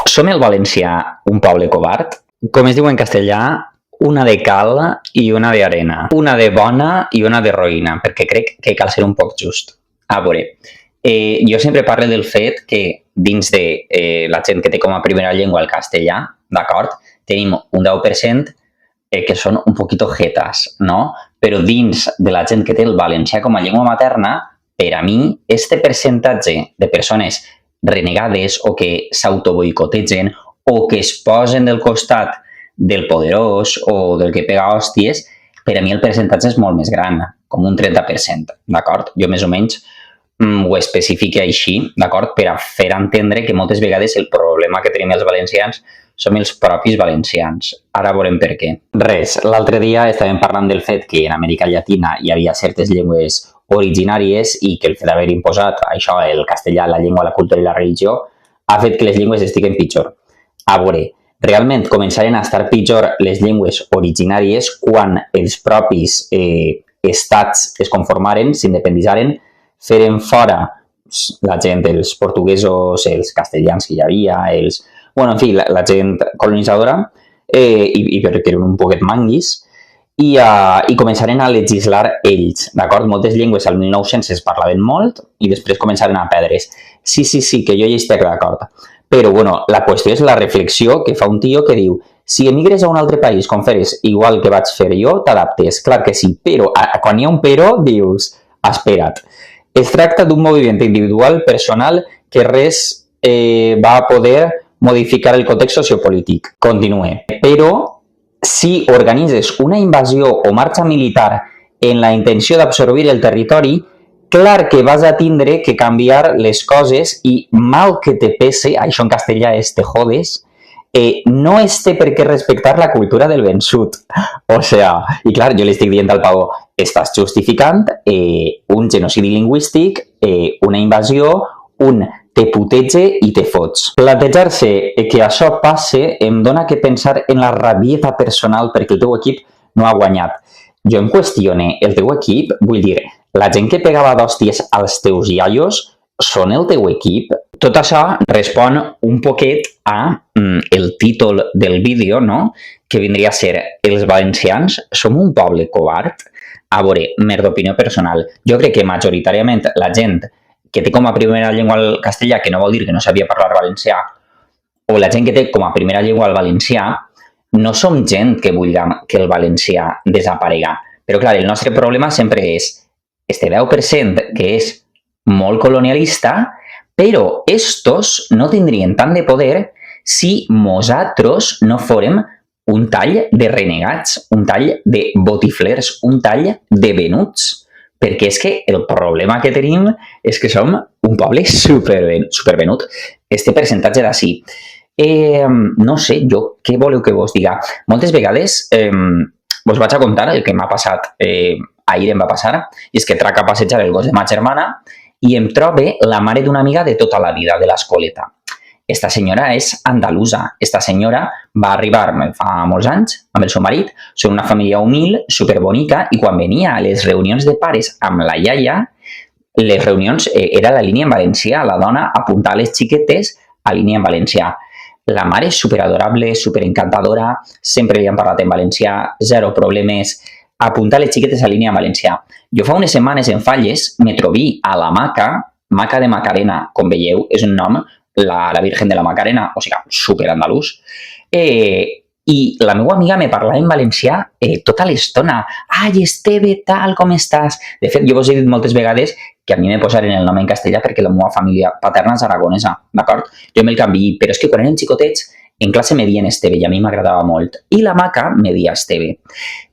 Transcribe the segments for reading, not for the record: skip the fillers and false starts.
Som el valencià un poble covard? Com es diu en castellà, una de cal i una d'arena. Una de bona i una de roïna, perquè crec que cal ser un poc just. A veure, jo sempre parlo del fet que dins de la gent que té com a primera llengua el castellà, d'acord, tenim un 10% que són un poquito jetas, no? Però dins de la gent que té el valencià com a llengua materna, per a mi, este percentatge de persones renegades o que s'autoboicotegen o que es posen del costat del poderós o del que pega hòsties, per a mi el percentatge és molt més gran, com un 30%, d'acord? Jo més o menys ho especifique així, d'acord? Per a fer entendre que moltes vegades el problema que tenim els valencians som els propis valencians. Ara veurem per què. Res, l'altre dia estàvem parlant del fet que en Amèrica Llatina hi havia certes llengües originàries i que el fet d'haver imposat això, el castellà, la llengua, la cultura i la religió, ha fet que les llengües estiguen pitjor. A veure, realment començaren a estar pitjor les llengües originàries quan els propis estats es conformaren, s'independitzaren, feren fora la gent, els portuguesos, els castellans que hi havia, en fi, la gent colonitzadora, i perquè eren un poquet manguis, i començaren a legislar ells, d'acord? Moltes llengües al 1900 es parlaven molt i després començaren a perdre's. Sí, que jo hi estic d'acord. Però, la qüestió és la reflexió que fa un tio que diu si emigres a un altre país com feres igual que vaig fer jo, t'adaptes. Clar que sí, però quan hi ha un però, dius, espera't. Es tracta d'un moviment individual, personal, que res va poder modificar el context sociopolític. Continue. Però si organitzes una invasió o marxa militar en la intenció d'absorbir el territori, clar que vas a tindre que canviar les coses i mal que te pese, això en castellà és te jodes, no es té per què respectar la cultura del vençut. O sea, i clar, jo li estic dient al pavo, estàs justificant un genocidi lingüístic, una invasió, un te putege i te fots. Plantejar-se que això passe em dona que pensar en la rabieta personal perquè el teu equip no ha guanyat. Jo em qüestione, el teu equip, vull dir, la gent que pegava d'hòsties als teus iaios són el teu equip? Tot això respon un poquet a el títol del vídeo, no? Que vindria a ser els valencians som un poble covard? A veure, mer d'opinió personal. Jo crec que majoritàriament la gent que té com a primera llengua el castellà, que no vol dir que no sabia parlar valencià, o la gent que té com a primera llengua el valencià, no som gent que vulguem que el valencià desaparega. Però clar, el nostre problema sempre és este 10% que és molt colonialista, però estos no tindrien tant de poder si nosaltres no fórem un tall de renegats, un tall de botiflers, un tall de venuts. Perquè és que el problema que tenim és que som un poble supervenut. Este percentatge d'ací. No sé, jo què voleu que vos diga? Moltes vegades vos vaig a contar el que m'ha passat, ahir em va passar, i és que trac a passejar el gos de ma germana i em trobe la mare d'una amiga de tota la vida, de l'escoleta. Esta senyora és andalusa. Esta senyora va arribar fa molts anys amb el seu marit. Són una família humil, superbonica, i quan venia a les reunions de pares amb la iaia, les reunions era la línia en valencià. La dona apuntava les xiquetes a línia en valencià. La mare és superadorable, superencantadora, sempre li han parlat en valencià, zero problemes, apuntar les xiquetes a línia en valencià. Jo fa unes setmanes en Falles me trobé a la Maca de Macarena, com veieu, és un nom, la Virgen de la Macarena, o sigui, superandalús, i la meva amiga me parlava en valencià tota l'estona. Ai, Esteve, tal, com estàs? De fet, jo vos he dit moltes vegades que a mi me posaren el nom en castellà perquè la meva família paterna és aragonesa, d'acord? Jo me'l canviï, però és que quan eren xicotets, en classe me dien Esteve i a mi m'agradava molt. I la Maca me dia Esteve.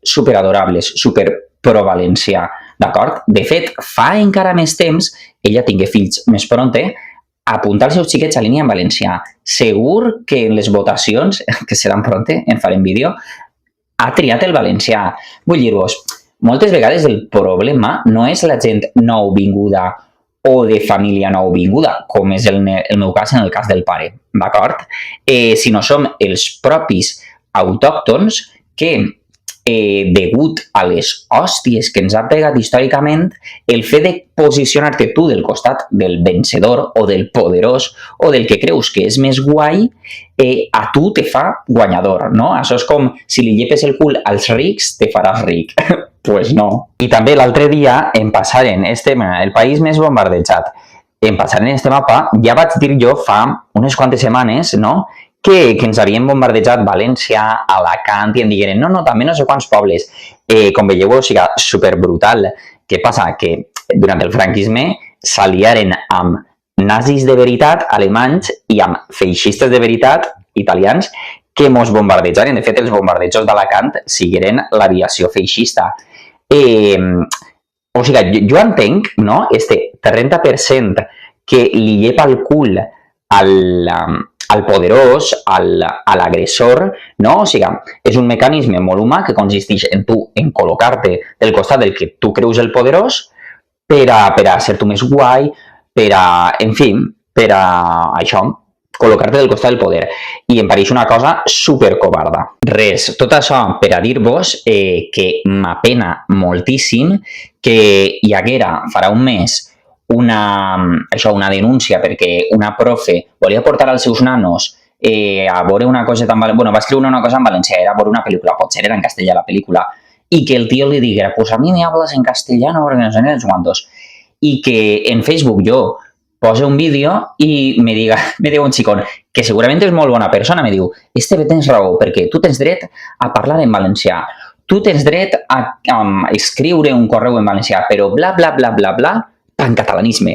Superadorables, super pro valencià, d'acord? De fet, fa encara més temps, ella tingué fills més pronte, apuntar els seus xiquets a línia en valencià. Segur que en les votacions, que seran pronte, en farem vídeo, ha triat el valencià. Vull dir-vos, moltes vegades el problema no és la gent nouvinguda o de família nouvinguda, com és el meu cas en el cas del pare, d'acord? Sinó som els propis autòctons que degut a les hòsties que ens ha pegat històricament, el fet de posicionar-te tu del costat del vencedor o del poderós o del que creus que és més guai, a tu te fa guanyador, no? Això és com si li llepes el cul als rics, te faràs ric. Pues no. I també l'altre dia em passaren el país més bombardejat. Em passaren este mapa, ja vaig dir jo fa unes quantes setmanes, no?, que ens havien bombardejat València, Alacant, i em digueren, no, també no sé quants pobles. Com veieu, o sigui, superbrutal. Què passa? Que durant el franquisme s'aliaren amb nazis de veritat, alemanys, i amb feixistes de veritat, italians, que mos bombardejaren. De fet, els bombardejos d'Alacant sigueren l'aviació feixista. O sigui, jo entenc, no?, este 30% que li llepa el cul al poderós, a l'agressor, no? O sigui, és un mecanisme molt humà que consisteix en tu, en col·locar-te del costat del que tu creus el poderós per a ser tu més guai, en fi, per a això, col·locar-te del costat del poder. I em pareix una cosa supercovarda. Res, tot això per a dir-vos que m'apena moltíssim que hi haguera, farà un mes, una denúncia perquè una profe volia portar als seus nanos a veure una cosa tan... Bueno, va escriure una cosa en valencià, era a veure una pel·lícula, potser era en castellà la pel·lícula, i que el tio li diguera, pues a mi me hablas en castellano porque no sé ni cuántos. I que en Facebook jo pose un vídeo i me diu un xicón, que segurament és molt bona persona, me diu, Esteve, tens raó, perquè tu tens dret a parlar en valencià, tu tens dret a escriure un correu en valencià, però bla, bla, bla, bla, bla, pancatalanisme.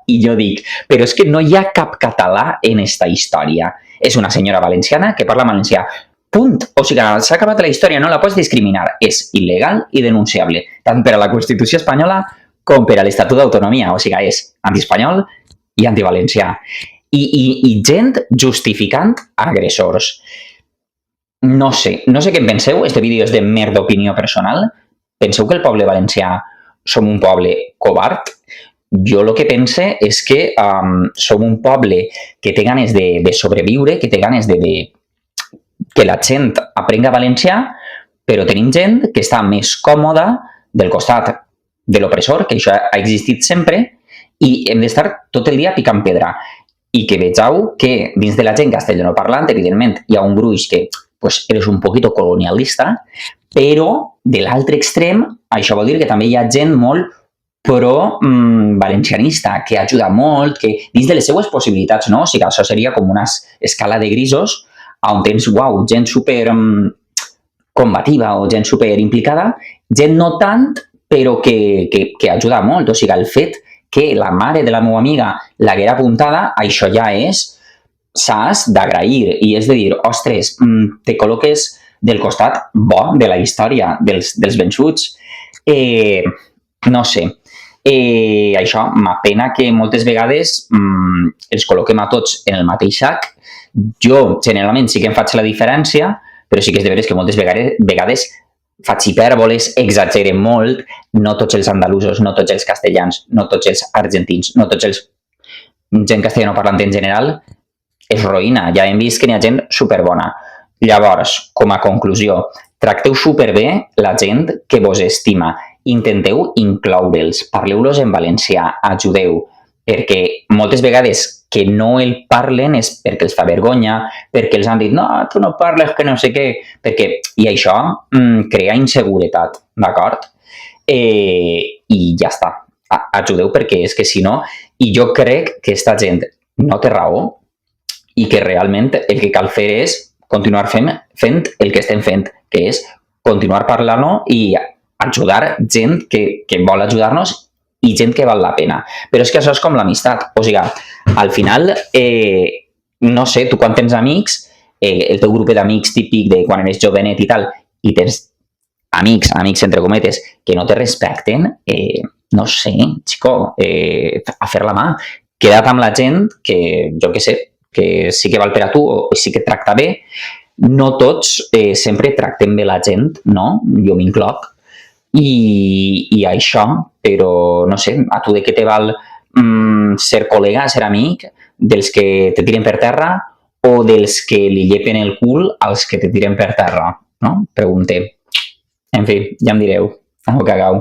I jo dic, però és que no hi ha cap català en esta història. És una senyora valenciana que parla valencià. Punt. O sigui, s'ha acabat la història, no la pots discriminar. És il·legal i denunciable, tant per a la Constitució espanyola com per a l'Estatut d'Autonomia. O sigui, és antiespanyol i antivalencià. I gent justificant agressors. No sé què en penseu. Este vídeo és de mer d'opinió personal. Penseu que el poble valencià som un poble covard? Jo el que pense és que som un poble que té ganes de sobreviure, que té ganes de que la gent aprenga valencià, però tenim gent que està més còmoda del costat de l'opressor, que això ha existit sempre, i hem d'estar tot el dia picant pedra. I que vegeu que dins de la gent castellanoparlant, evidentment, hi ha un gruix que pues, eres un poquito colonialista, però de l'altre extrem, això vol dir que també hi ha gent molt pro-valencianista, que ajuda molt, que dins de les seues possibilitats, no? O sigui, això seria com una escala de grisos on tens, uau, gent super combativa o gent super implicada, gent no tant, però que ajuda molt. O sigui, el fet que la mare de la meva amiga l'haguera apuntada, això ja és, s'has d'agrair i és de dir, ostres, te col·loques del costat bo de la història, dels vençuts. No sé. Això m'apena que moltes vegades els col·loquem a tots en el mateix sac. Jo, generalment, sí que em faig la diferència, però sí que és de veres que moltes vegades faig hipèrboles, exageren molt. No tots els andalusos, no tots els castellans, no tots els argentins, no tots els gent castellanoparlant en general, és roïna. Ja hem vist que n'hi ha gent superbona. Llavors, com a conclusió, tracteu superbé la gent que vos estima. Intenteu incloure'ls, parleu-los en valencià, ajudeu, perquè moltes vegades que no el parlen és perquè els fa vergonya, perquè els han dit, no, tu no parles, que no sé què, i això crea inseguretat, d'acord? I ja està, ajudeu perquè és que si no, i jo crec que aquesta gent no té raó i que realment el que cal fer és continuar fent el que estem fent, que és continuar parlant-ho i ajudar gent que vol ajudar-nos i gent que val la pena. Però és que això és com l'amistat. O sigui, al final, no sé, tu quan tens amics, el teu grup d'amics típic de quan eres jovenet i tal, i tens amics entre cometes, que no te respecten, no sé, xico, a fer la mà. Queda't amb la gent que, jo què sé, que sí que val per a tu o sí que et tracta bé. No tots sempre tractem bé la gent, no? Jo m'incloc. I això, però no sé, a tu de què te val ser col·lega, ser amic dels que te tiren per terra o dels que li llepen el cul als que te tiren per terra, no? Preguntem. En fi, ja em direu. Au, cagau.